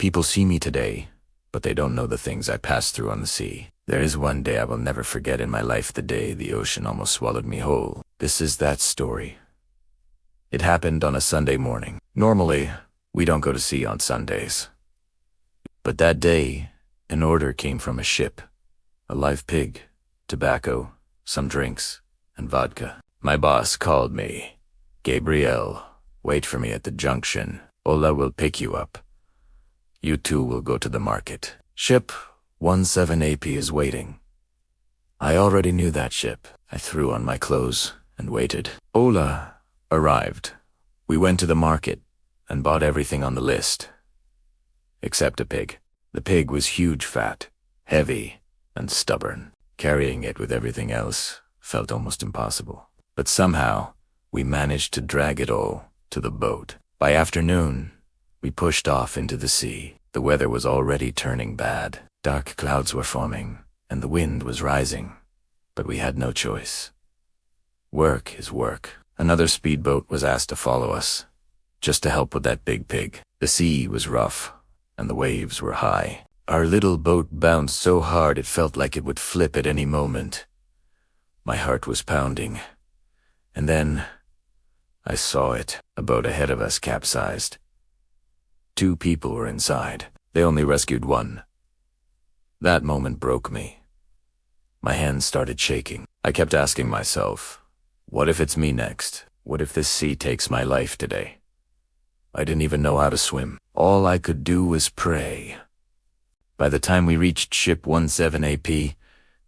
People see me today, but they don't know the things I passed through on the sea. There is one day I will never forget in my life, the day the ocean almost swallowed me whole. This is that story. It happened on a Sunday morning. Normally, we don't go to sea on Sundays. But that day, an order came from a ship. A live pig, tobacco, some drinks, and vodka. My boss called me. "Gabriel, wait for me at the junction. Ola will pick you up. You two will go to the market. Ship 17AP is waiting." I already knew that ship. I threw on my clothes and waited. Ola arrived. We went to the market and bought everything on the list. Except a pig. The pig was huge, fat, heavy, and stubborn. Carrying it with everything else felt almost impossible. But somehow, we managed to drag it all to the boat. By afternoon, we pushed off into the sea. The weather was already turning bad. Dark clouds were forming, and the wind was rising. But we had no choice. Work is work. Another speedboat was asked to follow us, just to help with that big pig. The sea was rough, and the waves were high. Our little boat bounced so hard it felt like it would flip at any moment. My heart was pounding. And then, I saw it. A boat ahead of us capsized. 2 people were inside. They only rescued 1. That moment broke me. My hands started shaking. I kept asking myself, what if it's me next? What if this sea takes my life today? I didn't even know how to swim. All I could do was pray. By the time we reached ship 17AP,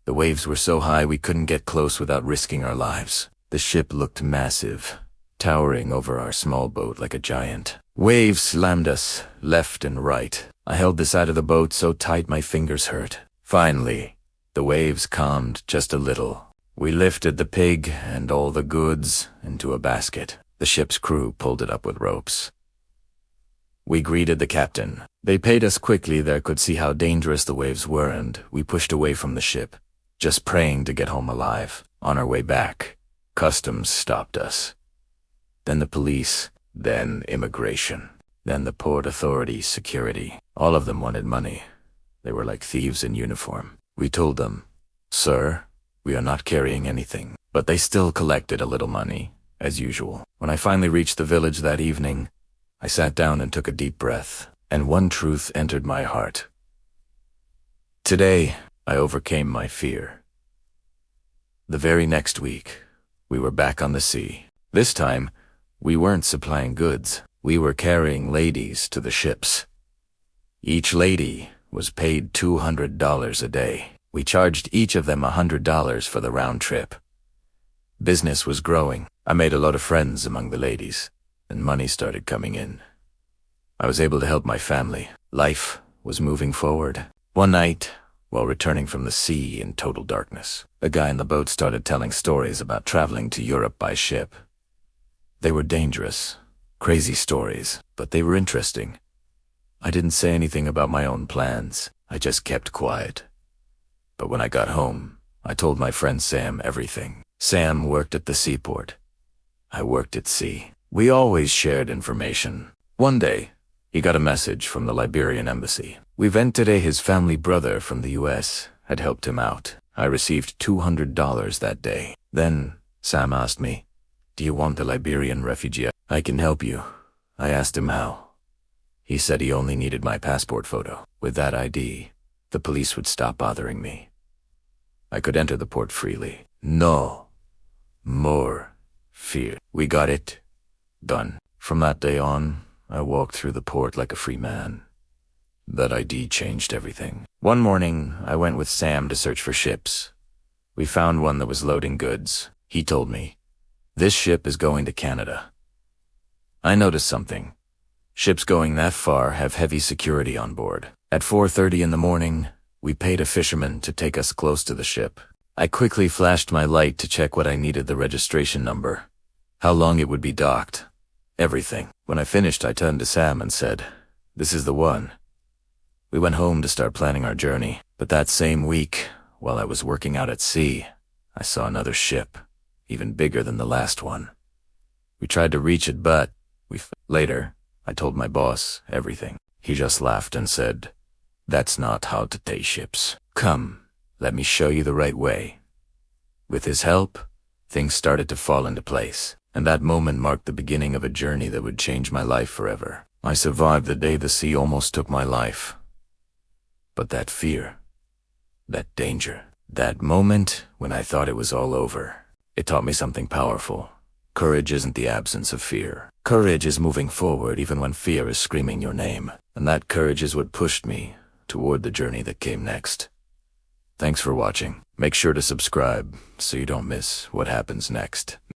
the waves were so high we couldn't get close without risking our lives. The ship looked massive, towering over our small boat like a giant. Waves slammed us left and right. I held the side of the boat so tight my fingers hurt. Finally, the waves calmed just a little. We lifted the pig and all the goods into a basket. The ship's crew pulled it up with ropes. We greeted the captain. They paid us quickly. They could see how dangerous the waves were, and we pushed away from the ship, just praying to get home alive. On our way back, customs stopped us. Then the police, then immigration, then the port authority security. All of them wanted money. They were like thieves in uniform. We told them, "Sir, we are not carrying anything." But they still collected a little money, as usual. When I finally reached the village that evening, I sat down and took a deep breath, and one truth entered my heart. Today, I overcame my fear. The very next week, we were back on the sea. This time, we weren't supplying goods. We were carrying ladies to the ships. Each lady was paid $200 a day. We charged each of them $100 for the round trip. Business was growing. I made a lot of friends among the ladies, and money started coming in. I was able to help my family. Life was moving forward. One night, while returning from the sea in total darkness, a guy in the boat started telling stories about traveling to Europe by ship. They were dangerous, crazy stories, but they were interesting. I didn't say anything about my own plans. I just kept quiet. But when I got home, I told my friend Sam everything. Sam worked at the seaport. I worked at sea. We always shared information. One day, he got a message from the Liberian embassy. We went today. His family brother from the US had helped him out. I received $200 that day. Then, Sam asked me, "Do you want the Liberian refugee? I can help you." I asked him how. He said he only needed my passport photo. With that ID, the police would stop bothering me. I could enter the port freely. No more fear. We got it done. From that day on, I walked through the port like a free man. That ID changed everything. One morning, I went with Sam to search for ships. We found one that was loading goods. He told me, "This ship is going to Canada." I noticed something. Ships going that far have heavy security on board. At 4:30 in the morning, we paid a fisherman to take us close to the ship. I quickly flashed my light to check what I needed: the registration number, how long it would be docked, everything. When I finished, I turned to Sam and said, "This is the one." We went home to start planning our journey. But that same week, while I was working out at sea, I saw another ship, even bigger than the last one. We tried to reach it, but later, I told my boss everything. He just laughed and said, "That's not how to take ships. Come, let me show you the right way." With his help, things started to fall into place, and that moment marked the beginning of a journey that would change my life forever. I survived the day the sea almost took my life. But that fear, that danger, that moment when I thought it was all over, it taught me something powerful. Courage isn't the absence of fear. Courage is moving forward even when fear is screaming your name. And that courage is what pushed me toward the journey that came next. Thanks for watching. Make sure to subscribe so you don't miss what happens next.